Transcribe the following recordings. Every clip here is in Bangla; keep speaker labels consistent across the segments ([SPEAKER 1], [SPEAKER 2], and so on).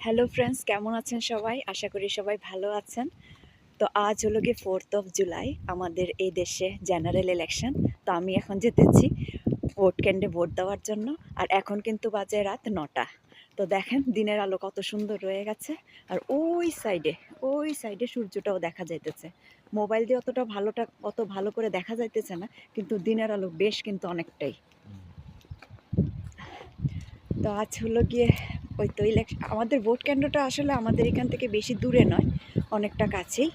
[SPEAKER 1] হ্যালো ফ্রেন্ডস, কেমন আছেন সবাই? আশা করি সবাই ভালো আছেন। তো আজ হলো গিয়ে 4th জুলাই, আমাদের এই দেশে জেনারেল ইলেকশন। তো আমি এখন যেতেছি ভোট কেন্দ্রে ভোট দেওয়ার জন্য। আর এখন কিন্তু বাজে রাত 9টা। তো দেখেন দিনের আলো কত সুন্দর রয়ে গেছে। আর ওই সাইডে সূর্যটাও দেখা যাইতেছে। মোবাইল দিয়ে অত ভালো করে দেখা যাইতেছে না, কিন্তু দিনের আলো বেশ কিন্তু অনেকটাই। তো আজ হলো গিয়ে ওই তো ইলেকশন, আমাদের ভোট কেন্দ্রটা আসলে আমাদের এখান থেকে বেশি দূরে নয়, অনেকটা কাছেই।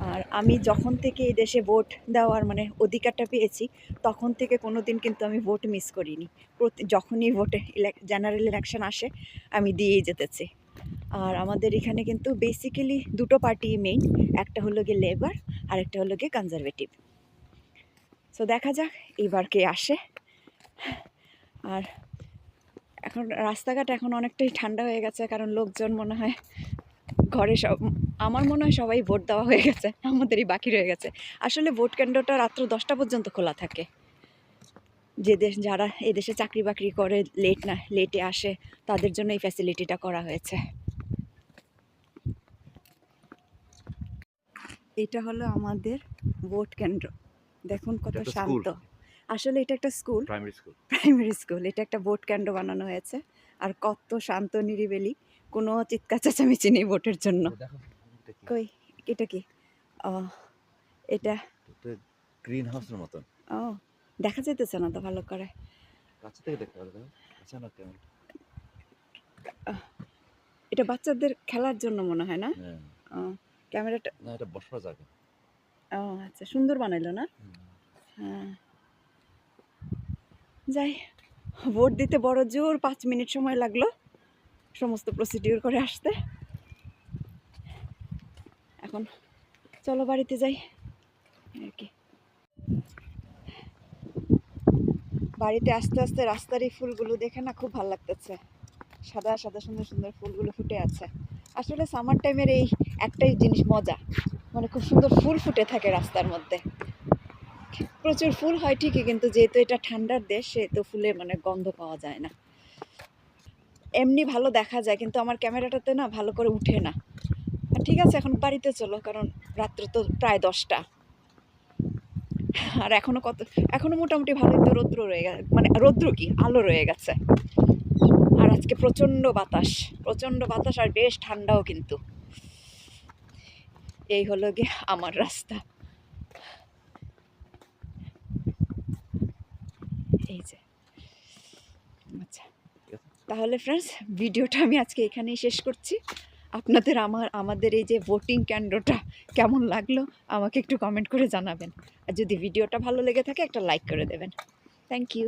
[SPEAKER 1] আর আমি যখন থেকে এই দেশে ভোট দেওয়ার অধিকারটা পেয়েছি, তখন থেকে কোনো দিন কিন্তু আমি ভোট মিস করিনি। যখনই জেনারেল ইলেকশন আসে, আমি দিয়েই যেতেছি। আর আমাদের এখানে কিন্তু বেসিক্যালি দুটো পার্টি মেইন, একটা হলো গিয়ে লেবার আর একটা হলো গিয়ে কনজারভেটিভ। সো দেখা যাক এইবার কে আসে। আর এখন রাস্তাঘাট এখন অনেকটাই ঠান্ডা হয়ে গেছে, কারণ লোকজন মনে হয় ঘরে আমার মনে হয় সবাই ভোট দেওয়া হয়ে গেছে, আমাদেরই বাকি রয়ে গেছে। আসলে ভোট কেন্দ্রটা রাত্র 10টা পর্যন্ত খোলা থাকে। যারা এই দেশে চাকরি বাকরি করে লেটে আসে, তাদের জন্য এই ফ্যাসিলিটিটা করা হয়েছে। এটা হলো আমাদের ভোট কেন্দ্র। দেখুন কত শান্ত। আসলে এটা একটা স্কুল, প্রাইমারি স্কুল। এটা একটা ভোট কেন্দ্র বানানো হয়েছে। আর কত শান্ত নিরিবিলি, কোনো চিৎকার চেঁচামেচি নেই ভোটের জন্য। কই এটা কি? এটা
[SPEAKER 2] গ্রিন হাউসের মতন।
[SPEAKER 1] ও, দেখা যেতেছে না তো ভালো করে।
[SPEAKER 2] কাছ থেকে দেখতে পারবে, আচ্ছা না কেমন?
[SPEAKER 1] এটা বাচ্চাদের খেলার জন্য মনে হয় না? ক্যামেরাটা
[SPEAKER 2] না, এটা বসার জায়গা।
[SPEAKER 1] ও আচ্ছা, সুন্দর বানাইলো না? হ্যাঁ, যাই। ভোট দিতে বড় জোর 5 মিনিট সময় লাগলো সমস্ত প্রসিডিউর করে আসতে। এখন চলো বাড়িতে যাই আর কি। বাড়িতে আস্তে আস্তে রাস্তার এই ফুলগুলো দেখে না খুব ভালো লাগতেছে। সাদা সাদা সুন্দর সুন্দর ফুলগুলো ফুটে আছে। আসলে সামার টাইমের এই একটাই জিনিস মজা, খুব সুন্দর ফুল ফুটে থাকে রাস্তার মধ্যে। প্রচুর ফুল হয় ঠিকই, কিন্তু যেহেতু এটা ঠান্ডার দেশ, সেহেতু ফুলে গন্ধ পাওয়া যায় না। এমনি ভালো দেখা যায়, কিন্তু আমার ক্যামেরাটাতে না ভালো করে উঠে না। ঠিক আছে, এখন বাড়িতে চলো, কারণ রাত্র তো প্রায় 10টা। আর এখনো মোটামুটি ভালোই তো রৌদ্র রয়ে গেছে, রৌদ্র কি আলো রয়ে গেছে। আর আজকে প্রচন্ড বাতাস আর বেশ ঠান্ডাও কিন্তু। এই হলো গিয়ে আমার রাস্তা। এই যে, আচ্ছা তাহলে ফ্রেন্ডস, ভিডিওটা আমি আজকে এখানেই শেষ করছি। আপনাদের আমাদের এই যে ভোটিং কেন্দ্রটা কেমন লাগলো আমাকে একটু কমেন্ট করে জানাবেন। আর যদি ভিডিওটা ভালো লেগে থাকে, একটা লাইক করে দেবেন। Thank you.